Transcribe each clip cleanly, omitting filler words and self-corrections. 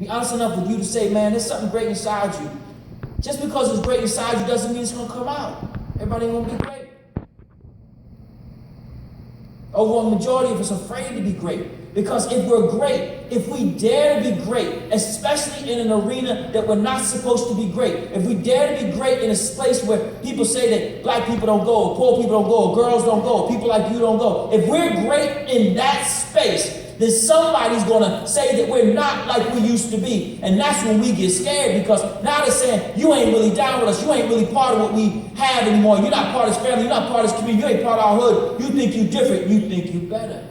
Be honest enough with you to say, man, there's something great inside you. Just because it's great inside you doesn't mean it's going to come out. Everybody ain't going to be great. Over a majority of us are afraid to be great. Because if we're great, if we dare to be great, especially in an arena that we're not supposed to be great, if we dare to be great in a place where people say that black people don't go, or poor people don't go, or girls don't go, or people like you don't go, if we're great in that space, then somebody's going to say that we're not like we used to be. And that's when we get scared, because now they're saying, you ain't really down with us. You ain't really part of what we have anymore. You're not part of this family. You're not part of this community. You ain't part of our hood. You think you different. You think you better.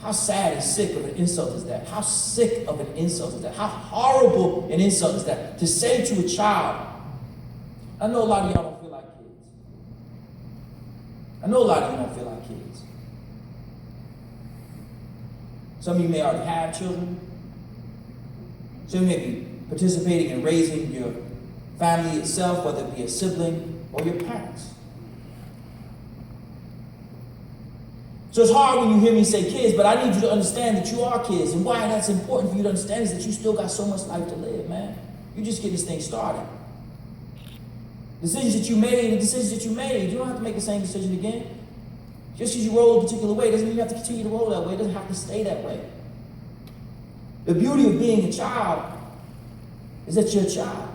How sad and sick of an insult is that? How sick of an insult is that? How horrible an insult is that? To say to a child, I know a lot of y'all don't feel like kids. I know a lot of you don't feel like kids. Some of you may already have children. Some of you may be participating in raising your family itself, whether it be a sibling or your parents. So it's hard when you hear me say kids, but I need you to understand that you are kids. And why that's important for you to understand is that you still got so much life to live, man. You just get this thing started. Decisions that you made, the decisions that you made, you don't have to make the same decision again. Just because you roll a particular way doesn't mean you have to continue to roll that way. It doesn't have to stay that way. The beauty of being a child is that you're a child.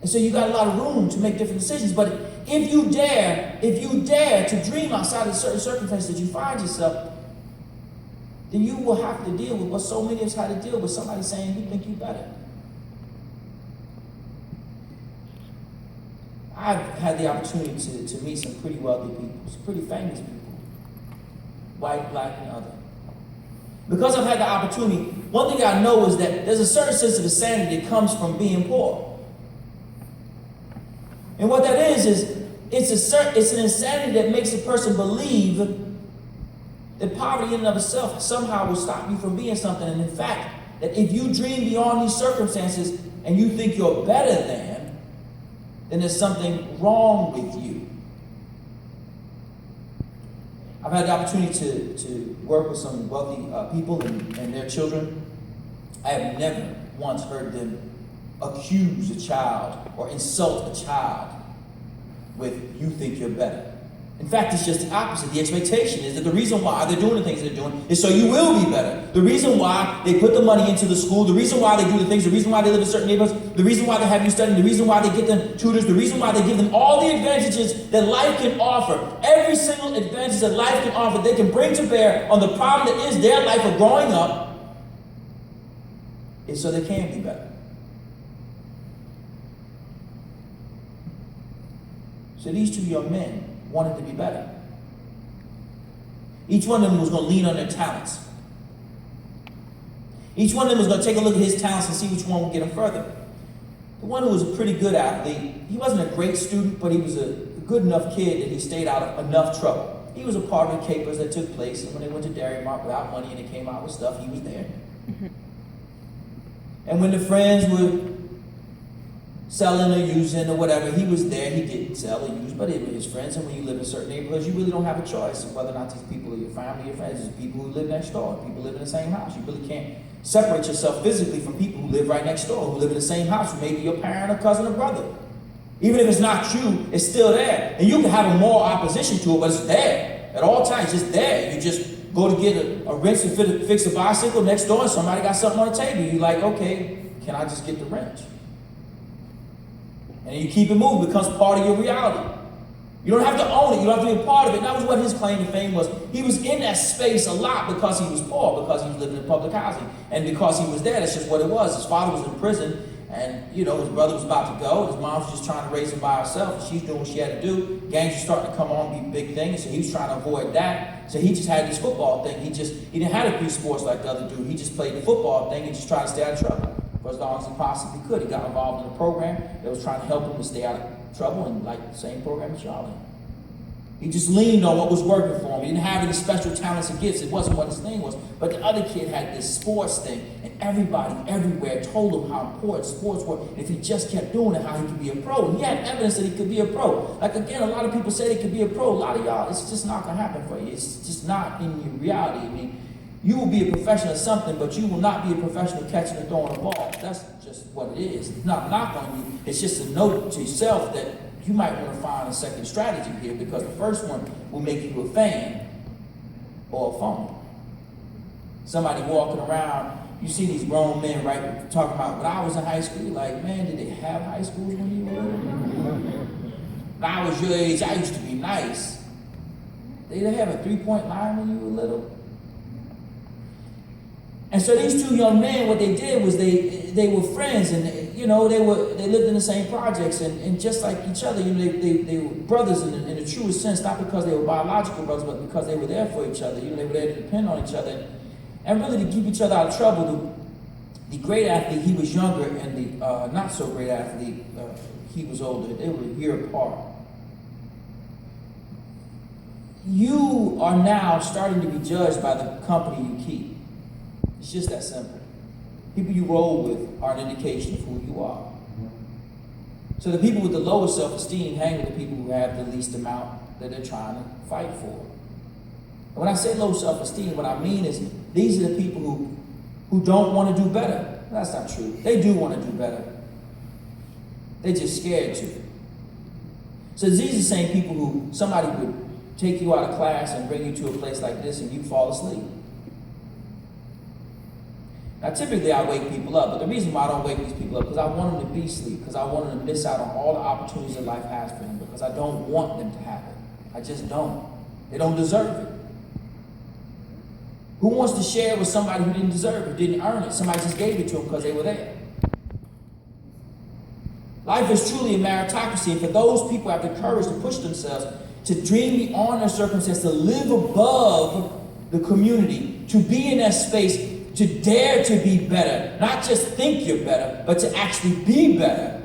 And so you got a lot of room to make different decisions. But if you dare to dream outside of certain circumstances that you find yourself, then you will have to deal with what so many of us had to deal with, somebody saying you think you better. I've had the opportunity to meet some pretty wealthy people, some pretty famous people, white, black, and other. Because I've had the opportunity, one thing I know is that there's a certain sense of insanity that comes from being poor. And what that is it's an insanity that makes a person believe that poverty in and of itself somehow will stop you from being something. And in fact, that if you dream beyond these circumstances and you think you're better than, then there's something wrong with you. I've had the opportunity to work with some wealthy people and their children. I have never once heard them accuse a child or insult a child with, you think you're better. In fact, it's just the opposite. The expectation is that the reason why they're doing the things they're doing is so you will be better. The reason why they put the money into the school, the reason why they do the things, the reason why they live in certain neighborhoods, the reason why they have you studying, the reason why they get them tutors, the reason why they give them all the advantages that life can offer, every single advantage that life can offer, they can bring to bear on the problem that is their life of growing up, is so they can be better. So these two young men wanted to be better. Each one of them was going to lean on their talents. Each one of them was going to take a look at his talents and see which one would get him further. The one who was a pretty good athlete, he wasn't a great student, but he was a good enough kid that he stayed out of enough trouble. He was a part of the capers that took place, and when they went to Dairy Mart without money and they came out with stuff, he was there. And when the friends were selling or using or whatever, he was there. He didn't sell or use, but it was his friends. And when you live in certain neighborhoods, you really don't have a choice of whether or not these people are your family, your friends. It's people who live next door, people who live in the same house. You really can't separate yourself physically from people who live right next door, who live in the same house, who may be your parent or cousin or brother. Even if it's not you, it's still there. And you can have a moral opposition to it, but it's there at all times. It's there. You just go to get a wrench and fix a bicycle next door, and somebody got something on the table. You're like, okay, can I just get the wrench? And you keep it moving. It becomes part of your reality. You don't have to own it. You don't have to be a part of it. And that was what his claim to fame was. He was in that space a lot because he was poor, because he was living in public housing. And because he was there, that's just what it was. His father was in prison, and his brother was about to go. His mom was just trying to raise him by herself, and she's doing what she had to do. Gangs were starting to come on, be a big thing, so he was trying to avoid that. So he just had this football thing. He didn't have to do sports like the other dude. He just played the football thing and just tried to stay out of trouble for as long as he possibly could. He got involved in a program that was trying to help him to stay out of trouble, and like the same program that y'all in. He just leaned on what was working for him. He didn't have any special talents and gifts. It wasn't what his thing was. But the other kid had this sports thing, and everybody everywhere told him how important sports were. And if he just kept doing it, how he could be a pro. And he had evidence that he could be a pro. Like, again, a lot of people say they could be a pro. A lot of y'all, it's just not going to happen for you. It's just not in your reality. I mean, You will be a professional at something, but you will not be a professional catching and throwing a ball. That's just what it is. It's not a knock on you. It's just a note to yourself that you might want to find a second strategy here, because the first one will make you a fan or a phony. Somebody walking around, you see these grown men, right, talking about, when I was in high school, you're like, man, did they have high schools when you were little? When I was your age, I used to be nice. Did they have a three-point line when you were little? And so these two young men, what they did was they were friends, and they lived in the same projects, and just like each other, they were brothers in the truest sense, not because they were biological brothers, but because they were there for each other. They were there to depend on each other, and really to keep each other out of trouble. The great athlete, he was younger, and the not so great athlete, he was older. They were a year apart. You are now starting to be judged by the company you keep. It's just that simple. People you roll with are an indication of who you are. So the people with the lowest self-esteem hang with the people who have the least amount that they're trying to fight for. And when I say low self-esteem, what I mean is these are the people who don't want to do better. That's not true. They do want to do better. They're just scared to. So these are the same people who somebody would take you out of class and bring you to a place like this and you fall asleep. Now, typically I wake people up, but the reason why I don't wake these people up is because I want them to be asleep, because I want them to miss out on all the opportunities that life has for them, because I don't want them to have it. I just don't. They don't deserve it. Who wants to share with somebody who didn't deserve it, who didn't earn it? Somebody just gave it to them because they were there. Life is truly a meritocracy, and for those people who have the courage to push themselves, to dream beyond their circumstance, to live above the community, to be in that space, to dare to be better, not just think you're better, but to actually be better.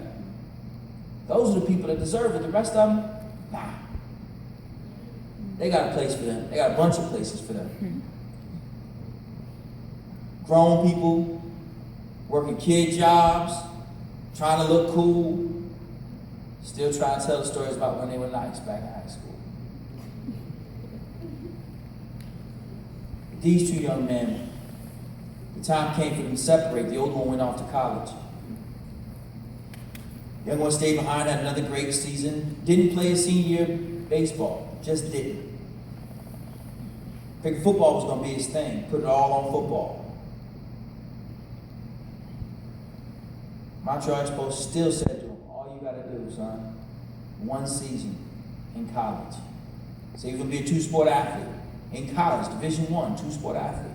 Those are the people that deserve it. The rest of them, nah. They got a place for them. They got a bunch of places for them. Grown people, working kid jobs, trying to look cool, still trying to tell the stories about when they were nice back in high school. These two young men, the time came for them to separate. The older one went off to college. The young one stayed behind, had another great season. Didn't play his senior year baseball. Just didn't. Figured football was going to be his thing. Put it all on football. Montreal Expo still said to him, all you got to do, son, one season in college. So he was going to be a two-sport athlete. In college, Division I, two-sport athlete.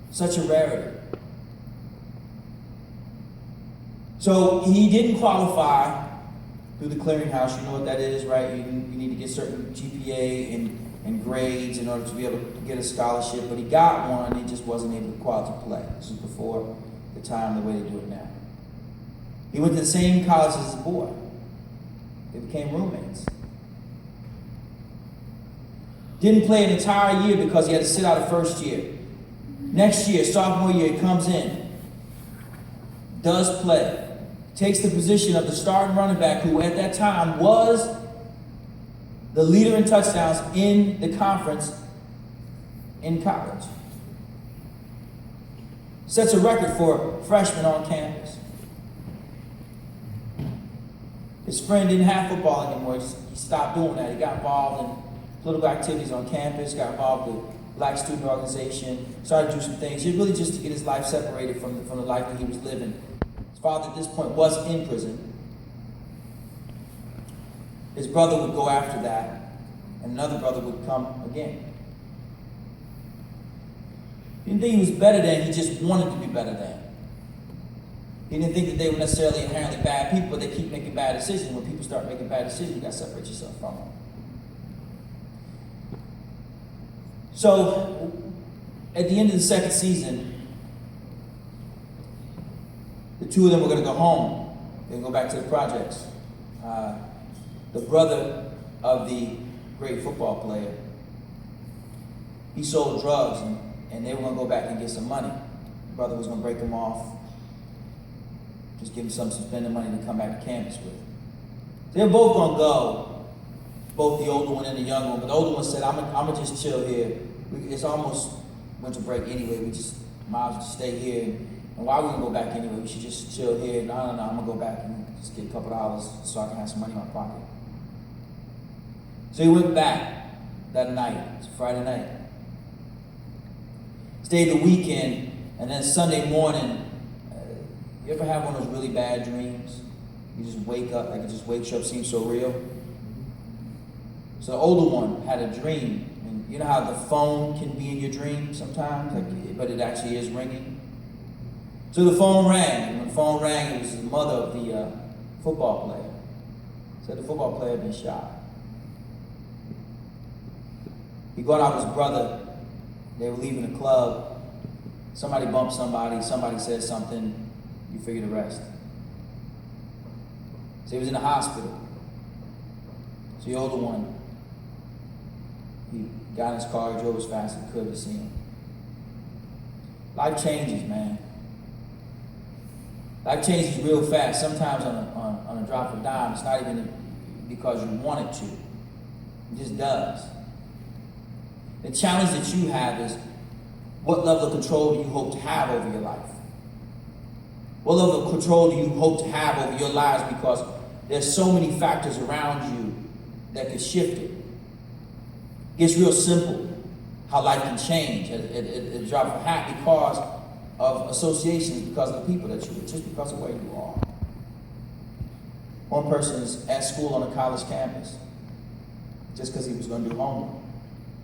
Such a rarity. So he didn't qualify through the clearinghouse. You know what that is, right? You need to get certain GPA and grades in order to be able to get a scholarship. But he got one, he just wasn't able to qualify to play. This is before the time, the way they do it now. He went to the same college as his boy. They became roommates. Didn't play an entire year because he had to sit out the first year. Next year, sophomore year, he comes in, does play, takes the position of the starting running back, who at that time was the leader in touchdowns in the conference in college. Sets a record for freshmen on campus. His friend didn't have football anymore. He stopped doing that. He got involved in political activities on campus, got involved with Black student organization, started to do some things. He really just to get his life separated from the life that he was living. His father at this point was in prison. His brother would go after that, and another brother would come again. He didn't think he was better than, he just wanted to be better than. He didn't think that they were necessarily inherently bad people, but they keep making bad decisions. When people start making bad decisions, you got to separate yourself from them. So, at the end of the second season, the two of them were going to go home. They go back to the projects. The brother of the great football player, he sold drugs, and they were going to go back and get some money. The brother was going to break him off, just give him some suspended money to come back to campus with. So they're both going to go, both the older one and the younger one. But the older one said, I'm going to just chill here. It's almost winter break anyway. We just might as well stay here. And why we gonna go back anyway? We should just chill here. No, I'm gonna go back and just get a couple dollars so I can have some money in my pocket. So he went back that night. It's Friday night. Stayed the weekend, and then Sunday morning. You ever have one of those really bad dreams? You just wake up, like it just wakes you up, seems so real. So the older one had a dream, and you know how the phone can be in your dream sometimes, but it actually is ringing. So the phone rang, and when the phone rang, it was the mother of the football player. Said the football player had been shot. He got out with his brother. They were leaving the club. Somebody bumped somebody. Somebody said something. You figure the rest. So he was in the hospital. So the older one, he got in his car, he drove as fast as he could to see him. Life changes, man. Life changes real fast. Sometimes on a drop of a dime. It's not even because you want it to. It just does. The challenge that you have is, what level of control do you hope to have over your life? What level of control do you hope to have over your lives? Because there's so many factors around you that could shift it. It gets real simple how life can change at a drop of a hat because of associations, because of the people that you're with, just because of where you are. One person is at school on a college campus just because he was going to do homework.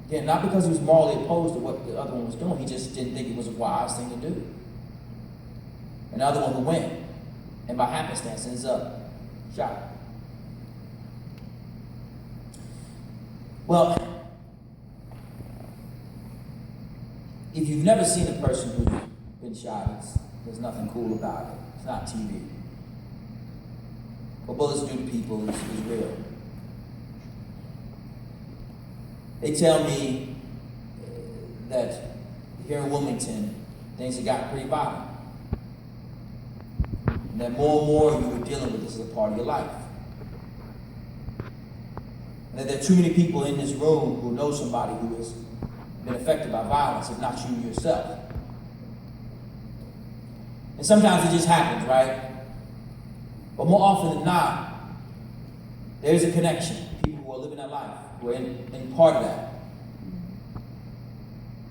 Again, not because he was morally opposed to what the other one was doing, he just didn't think it was a wise thing to do. Another one who went, and by happenstance ends up shot. Well, if you've never seen a person who's been shot, there's nothing cool about it. It's not TV. What bullets do to people is real. They tell me that here in Wilmington, things have gotten pretty violent. And that more and more you are dealing with this as a part of your life. And that there are too many people in this room who know somebody who has been affected by violence, if not you yourself. And sometimes it just happens, right? But more often than not, there's a connection. People who are living their life, who are in part of that.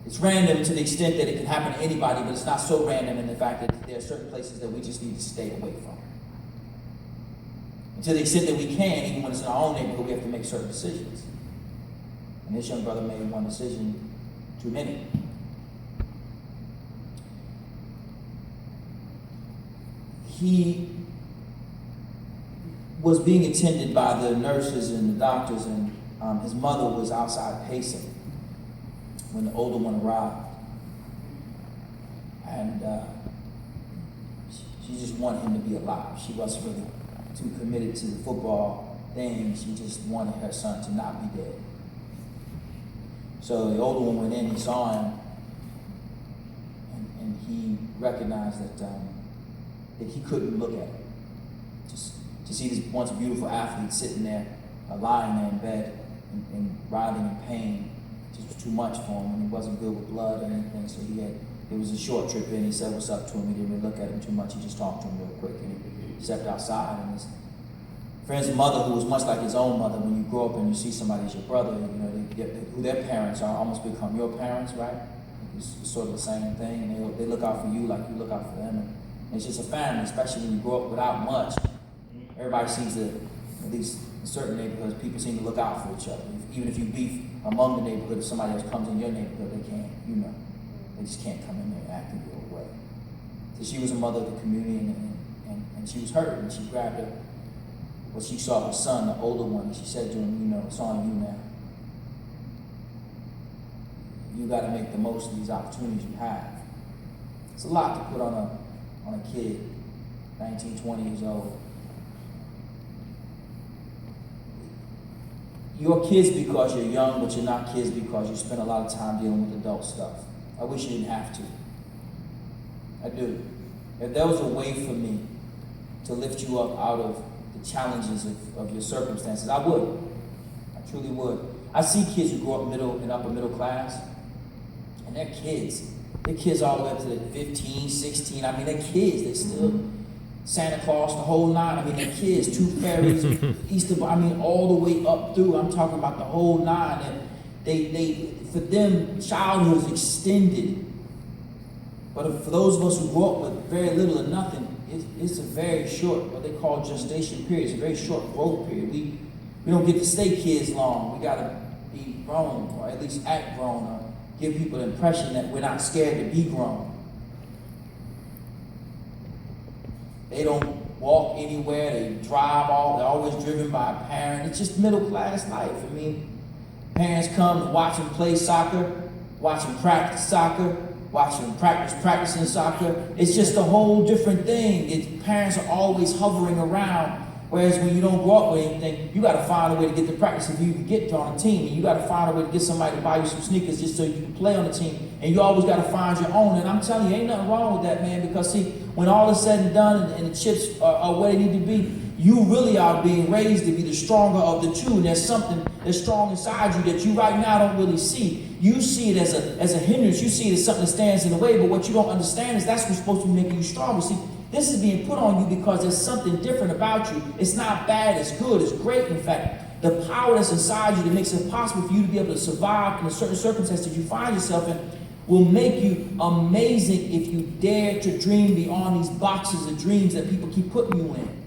It's random to the extent that it can happen to anybody, but it's not so random in the fact that there are certain places that we just need to stay away from. And to the extent that we can, even when it's in our own neighborhood, we have to make certain decisions. And this young brother made one decision too many. He was being attended by the nurses and the doctors, and his mother was outside pacing when the older one arrived. And she just wanted him to be alive. She wasn't really too committed to the football thing. She just wanted her son to not be dead. So the older one went in, he saw him, and he recognized that he couldn't look at him. Just to see this once beautiful athlete sitting there, lying there in bed and writhing in pain, just was too much for him, and he wasn't good with blood or anything. So it was a short trip in. He said what's up to him. He didn't really look at him too much. He just talked to him real quick, and he stepped outside. And his friend's mother, who was much like his own mother, when you grow up and you see somebody as your brother, who their parents are, almost become your parents, right? It's sort of the same thing. And they look out for you like you look out for them. And it's just a family, especially when you grow up without much. Everybody seems to, at least in certain neighborhoods, people seem to look out for each other. Even if you beef among the neighborhood, if somebody else comes in your neighborhood, they can't, they just can't come in there and act in your way. So she was a mother of the community, and she was hurt, and she grabbed her. Well, she saw her son, the older one, and she said to him, it's on you now. You got to make the most of these opportunities you have. It's a lot to put on a kid, 19, 20 years old. You're kids because you're young, but you're not kids because you spend a lot of time dealing with adult stuff. I wish you didn't have to. I do. If there was a way for me to lift you up out of the challenges of your circumstances, I would. I truly would. I see kids who grow up middle and upper middle class, And they're kids. They're kids all the way up to the 15, 16. I mean, they're kids. They still Santa Claus, the whole nine. I mean, they're kids. Tooth fairies, Easter. I mean, all the way up through. I'm talking about the whole nine. And they for them, childhood is extended. But for those of us who grew up with very little or nothing, it's a very short, what they call gestation period. It's a very short growth period. We don't get to stay kids long. We got to be grown, or at least act grown, or give people the impression that we're not scared to be grown. They don't walk anywhere. They drive off. They're always driven by a parent. It's just middle class life. I mean, parents come to watch them play soccer, watch them practice soccer, watch them practicing soccer. It's just a whole different thing. Parents are always hovering around. Whereas when you don't grow up with anything, you got to find a way to get to practice if you can get on a team. And you got to find a way to get somebody to buy you some sneakers just so you can play on the team. And you always got to find your own. And I'm telling you, ain't nothing wrong with that, man. Because see, when all is said and done and the chips are where they need to be, you really are being raised to be the stronger of the two. And there's something that's strong inside you that you right now don't really see. You see it as a hindrance. You see it as something that stands in the way. But what you don't understand is that's what's supposed to be making you stronger. See, this is being put on you because there's something different about you. It's not bad, it's good, it's great. In fact, the power that's inside you that makes it possible for you to be able to survive in a certain circumstance that you find yourself in will make you amazing if you dare to dream beyond these boxes of dreams that people keep putting you in.